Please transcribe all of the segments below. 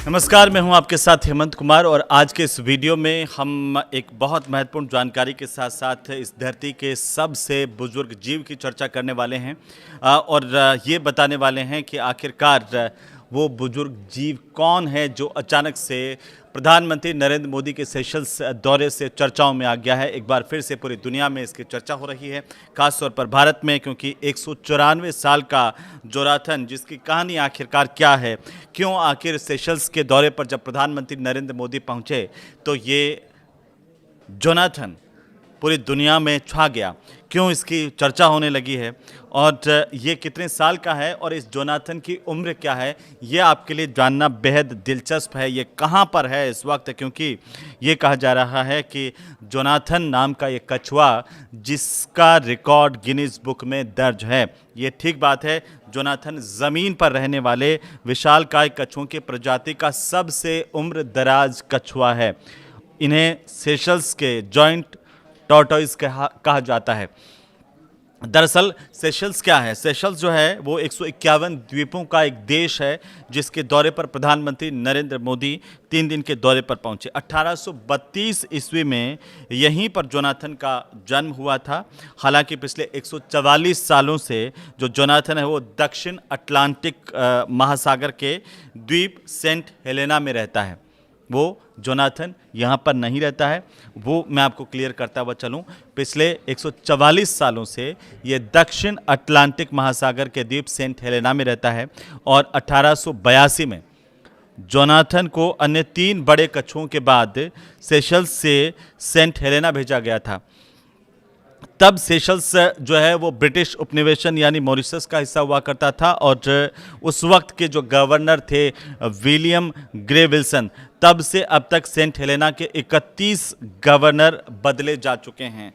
नमस्कार, मैं हूं आपके साथ हेमंत कुमार और आज के इस वीडियो में हम एक बहुत महत्वपूर्ण जानकारी के साथ साथ इस धरती के सबसे बुजुर्ग जीव की चर्चा करने वाले हैं और ये बताने वाले हैं कि आखिरकार वो बुजुर्ग जीव कौन है जो अचानक से प्रधानमंत्री नरेंद्र मोदी के सेशल्स दौरे से चर्चाओं में आ गया है। एक बार फिर से पूरी दुनिया में इसकी चर्चा हो रही है, खासतौर पर भारत में, क्योंकि 194 साल का जोनाथन, जिसकी कहानी आखिरकार क्या है, क्यों आखिर सेशल्स के दौरे पर जब प्रधानमंत्री नरेंद्र मोदी पहुंचे तो ये जोनाथन पूरी दुनिया में छा गया, क्यों इसकी चर्चा होने लगी है और ये कितने साल का है और इस जोनाथन की उम्र क्या है, ये आपके लिए जानना बेहद दिलचस्प है। ये कहाँ पर है इस वक्त, क्योंकि ये कहा जा रहा है कि जोनाथन नाम का ये कछुआ जिसका रिकॉर्ड गिनीज बुक में दर्ज है। ये ठीक बात है, जोनाथन ज़मीन पर रहने वाले विशालकाय कछुओं की प्रजाति का सबसे उम्र दराज कछुआ है। इन्हें सेशल्स के जॉइंट टॉर्टोइस कहा जाता है। दरअसल सेशल्स क्या है? सेशल्स जो है वो 151 द्वीपों का एक देश है जिसके दौरे पर प्रधानमंत्री नरेंद्र मोदी 3 दिन के दौरे पर पहुंचे। 1832 ईस्वी में यहीं पर जोनाथन का जन्म हुआ था। हालांकि पिछले 144 सालों से जो जोनाथन है वो दक्षिण अटलांटिक महासागर के द्वीप सेंट हेलेना में रहता है। वो जोनाथन यहाँ पर नहीं रहता है, वो मैं आपको क्लियर करता हुआ चलूँ। पिछले 144 सालों से ये दक्षिण अटलांटिक महासागर के द्वीप सेंट हेलेना में रहता है और 1882 में जोनाथन को अन्य 3 बड़े कछुओं के बाद सेशल्स से सेंट हेलेना भेजा गया था। तब सेशल्स जो है वो ब्रिटिश उपनिवेशन यानी मॉरिशस का हिस्सा हुआ करता था और उस वक्त के जो गवर्नर थे विलियम ग्रे विल्सन, तब से अब तक सेंट हेलेना के 31 गवर्नर बदले जा चुके हैं।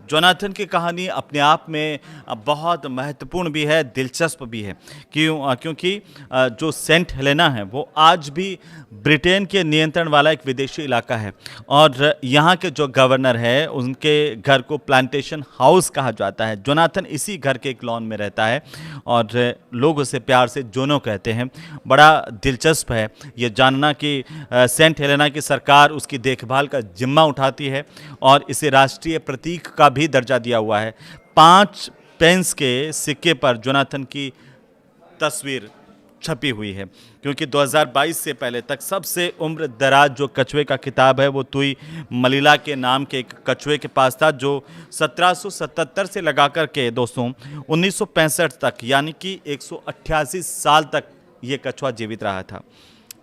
जोनाथन की कहानी अपने आप में बहुत महत्वपूर्ण भी है, दिलचस्प भी है। क्योंकि जो सेंट हेलेना है वो आज भी ब्रिटेन के नियंत्रण वाला एक विदेशी इलाका है और यहाँ के जो गवर्नर है उनके घर को प्लांटेशन हाउस कहा जाता है। जोनाथन इसी घर के एक लॉन में रहता है और लोग उसे प्यार से जोनो कहते हैं। बड़ा दिलचस्प है ये जानना कि सेंट हेलेना की सरकार उसकी देखभाल का जिम्मा उठाती है और इसे राष्ट्रीय प्रतीक का भी दर्जा दिया हुआ है। 5 पेंस के सिक्के पर जोनाथन की तस्वीर छपी हुई है, क्योंकि 2022 से पहले तक सबसे उम्र दराज जो कछुए का खिताब है वो तुई मलिला के नाम के एक कछुए के पास था, जो 1777 से लगा कर के दोस्तों 1965 तक, यानी कि 188 साल तक ये कछुआ जीवित रहा था।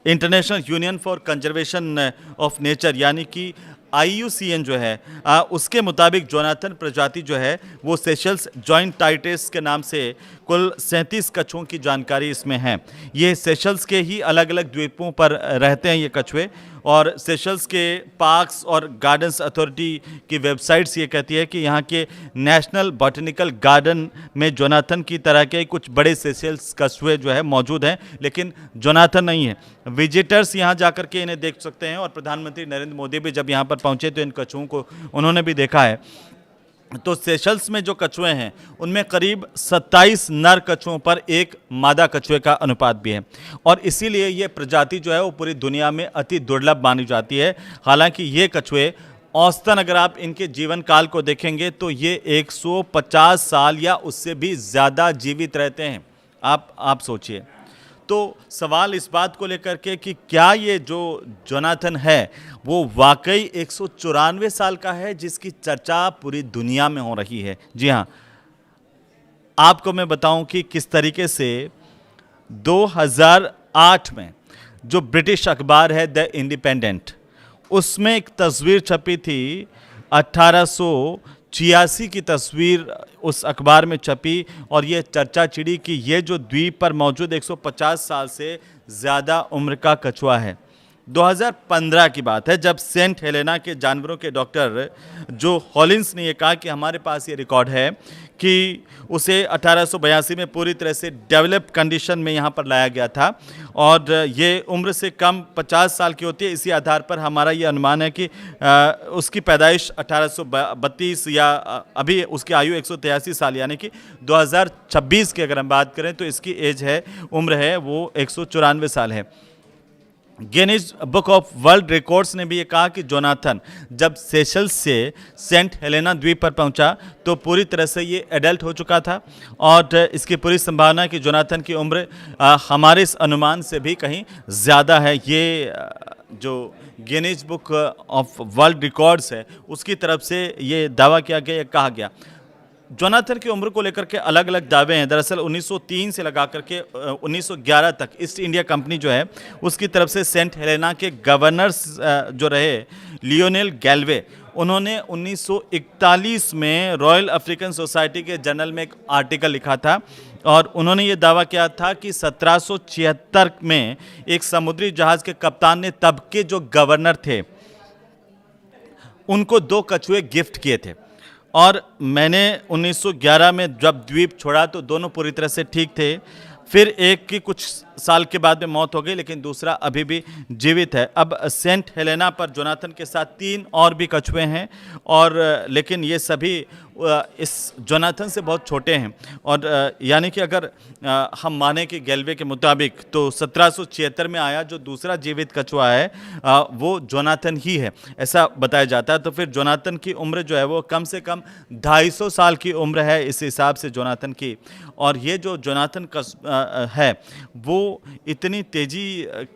International union for conservation of nature यानी कि IUCN जो है उसके मुताबिक जोनाथन प्रजाति जो है वो सेशल्स जॉइंट टाइटेस के नाम से कुल 37 कछुओं की जानकारी इसमें है। ये सेशल्स के ही अलग अलग द्वीपों पर रहते हैं ये कछुए और सेशल्स के पार्क्स और गार्डन्स अथॉरिटी की वेबसाइट्स ये कहती है कि यहाँ के नेशनल बॉटनिकल गार्डन में जोनाथन की तरह के कुछ बड़े सेशल्स कछुए जो है मौजूद हैं, लेकिन जोनाथन नहीं है। विजिटर्स यहाँ जाकर के इन्हें देख सकते हैं और प्रधानमंत्री नरेंद्र मोदी भी जब यहाँ पर पहुँचे तो इन कछुओं को उन्होंने भी देखा है। तो सेशल्स में जो कछुए हैं उनमें करीब 27 नर कछुओं पर एक मादा कछुए का अनुपात भी है और इसीलिए ये प्रजाति जो है वो पूरी दुनिया में अति दुर्लभ मानी जाती है। हालांकि ये कछुए औसतन अगर आप इनके जीवन काल को देखेंगे तो ये 150 साल या उससे भी ज़्यादा जीवित रहते हैं। आप सोचिए। तो सवाल इस बात को लेकर के कि क्या ये जो जोनाथन है वो वाकई 194 साल का है जिसकी चर्चा पूरी दुनिया में हो रही है। जी हाँ, आपको मैं बताऊं कि किस तरीके से 2008 में जो ब्रिटिश अखबार है द इंडिपेंडेंट, उसमें एक तस्वीर छपी थी। 1886 की तस्वीर उस अखबार में छपी और ये चर्चा छिड़ी कि ये जो द्वीप पर मौजूद 150 साल से ज़्यादा उम्र का कछुआ है। 2015 की बात है जब सेंट हेलेना के जानवरों के डॉक्टर जो हॉलिंस ने ये कहा कि हमारे पास ये रिकॉर्ड है कि उसे 1882 में पूरी तरह से डेवलप कंडीशन में यहाँ पर लाया गया था और ये उम्र से कम 50 साल की होती है। इसी आधार पर हमारा ये अनुमान है कि उसकी पैदाइश 1832 या अभी उसकी आयु 183 साल यानी कि 2026 की अगर हम बात करें तो इसकी एज है, उम्र है वो 194 साल है। Guinness book of world records ने भी ये कहा कि जोनाथन जब सेशल्स से सेंट हेलेना द्वीप पर पहुंचा तो पूरी तरह से ये एडल्ट हो चुका था और इसकी पूरी संभावना है कि जोनाथन की उम्र हमारे इस अनुमान से भी कहीं ज़्यादा है। ये जो Guinness book of world records है उसकी तरफ से ये दावा किया गया, ये कहा गया। जोनाथन की उम्र को लेकर के अलग अलग दावे हैं। दरअसल 1903 से लगा करके 1911 तक ईस्ट इंडिया कंपनी जो है उसकी तरफ से सेंट हेलेना के गवर्नर्स जो रहे लियोनेल गैल्वे, उन्होंने 1941 में रॉयल अफ्रीकन सोसाइटी के जर्नल में एक आर्टिकल लिखा था और उन्होंने ये दावा किया था कि 1776 में एक समुद्री जहाज़ के कप्तान ने तब के जो गवर्नर थे उनको 2 कछुए गिफ्ट किए थे और मैंने 1911 में जब द्वीप छोड़ा तो दोनों पूरी तरह से ठीक थे। फिर एक की कुछ साल के बाद में मौत हो गई, लेकिन दूसरा अभी भी जीवित है। अब सेंट हेलेना पर जोनाथन के साथ 3 और भी कछुए हैं और लेकिन ये सभी इस जोनाथन से बहुत छोटे हैं और यानी कि अगर हम माने कि गैल्वे के मुताबिक तो 1776 में आया जो दूसरा जीवित कछुआ है वो जोनाथन ही है, ऐसा बताया जाता है। तो फिर जोनाथन की उम्र जो है वो कम से कम 250 साल की उम्र है इस हिसाब से जोनाथन की। और ये जो जोनाथन है वो इतनी तेज़ी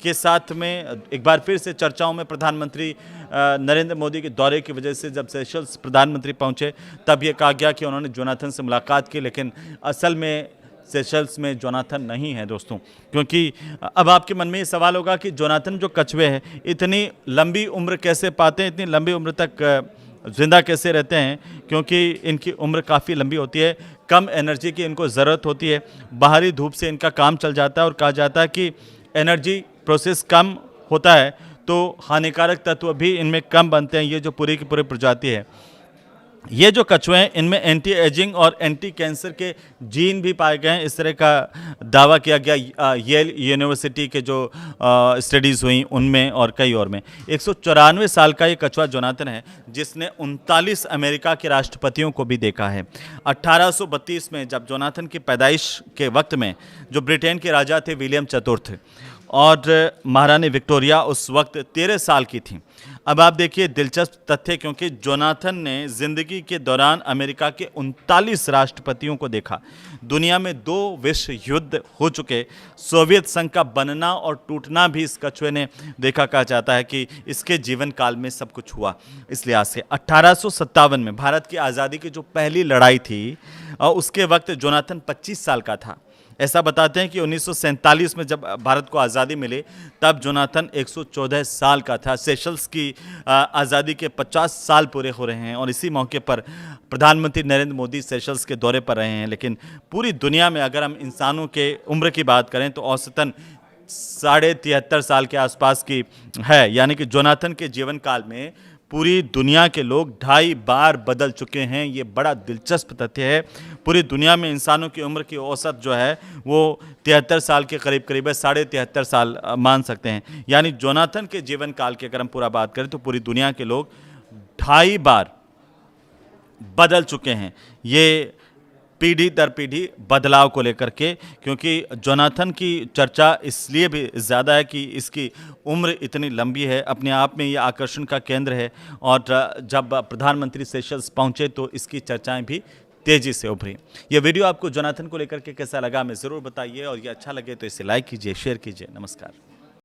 के साथ में एक बार फिर से चर्चाओं में प्रधानमंत्री नरेंद्र मोदी के दौरे की वजह से जब सेशल्स प्रधानमंत्री पहुंचे तब ये कहा गया कि उन्होंने जोनाथन से मुलाकात की, लेकिन असल में सेशल्स में जोनाथन नहीं है दोस्तों। क्योंकि अब आपके मन में ये सवाल होगा कि जोनाथन जो कछुए हैं इतनी लंबी उम्र कैसे पाते हैं, इतनी लंबी उम्र तक ज़िंदा कैसे रहते हैं, क्योंकि इनकी उम्र काफ़ी लंबी होती है, कम एनर्जी की इनको ज़रूरत होती है, बाहरी धूप से इनका काम चल जाता है और कहा जाता है कि एनर्जी प्रोसेस कम होता है तो हानिकारक तत्व भी इनमें कम बनते हैं। ये जो पूरी की पूरी प्रजाति है, ये जो कछुए हैं इनमें एंटी एजिंग और एंटी कैंसर के जीन भी पाए गए हैं, इस तरह का दावा किया गया येल यूनिवर्सिटी के जो स्टडीज़ हुई उनमें और कई और में। 194 साल का ये कछुआ जोनाथन है जिसने 39 अमेरिका के राष्ट्रपतियों को भी देखा है। 1832 में जब जोनाथन की पैदाइश के वक्त में जो ब्रिटेन के राजा थे विलियम चतुर्थ और महारानी विक्टोरिया उस वक्त 13 साल की थी। अब आप देखिए दिलचस्प तथ्य, क्योंकि जोनाथन ने ज़िंदगी के दौरान अमेरिका के 39 राष्ट्रपतियों को देखा। दुनिया में 2 विश्व युद्ध हो चुके, सोवियत संघ का बनना और टूटना भी इस कछुए ने देखा। कहा जाता है कि इसके जीवन काल में सब कुछ हुआ। इस लिहाज से 1857 में भारत की आज़ादी की जो पहली लड़ाई थी उसके वक्त जोनाथन 25 साल का था। ऐसा बताते हैं कि 1947 में जब भारत को आज़ादी मिली तब जोनाथन 114 साल का था। सेशल्स की आज़ादी के 50 साल पूरे हो रहे हैं और इसी मौके पर प्रधानमंत्री नरेंद्र मोदी सेशल्स के दौरे पर रहे हैं। लेकिन पूरी दुनिया में अगर हम इंसानों के उम्र की बात करें तो औसतन 73.5 साल के आसपास की है, यानी कि जोनाथन के जीवन काल में पूरी दुनिया के लोग 2.5 बार बदल चुके हैं। ये बड़ा दिलचस्प तथ्य है। पूरी दुनिया में इंसानों की उम्र की औसत जो है वो 73 साल के करीब करीब है, 73.5 साल मान सकते हैं। यानी जोनाथन के जीवन काल की अगर हम पूरा बात करें तो पूरी दुनिया के लोग 2.5 बार बदल चुके हैं। ये पीढ़ी दर पीढ़ी बदलाव को लेकर के, क्योंकि जोनाथन की चर्चा इसलिए भी ज़्यादा है कि इसकी उम्र इतनी लंबी है, अपने आप में ये आकर्षण का केंद्र है और जब प्रधानमंत्री सेशल्स पहुंचे तो इसकी चर्चाएं भी तेज़ी से उभरी। ये वीडियो आपको जोनाथन को लेकर के कैसा लगा हमें ज़रूर बताइए और ये अच्छा लगे तो इसे लाइक कीजिए, शेयर कीजिए। नमस्कार।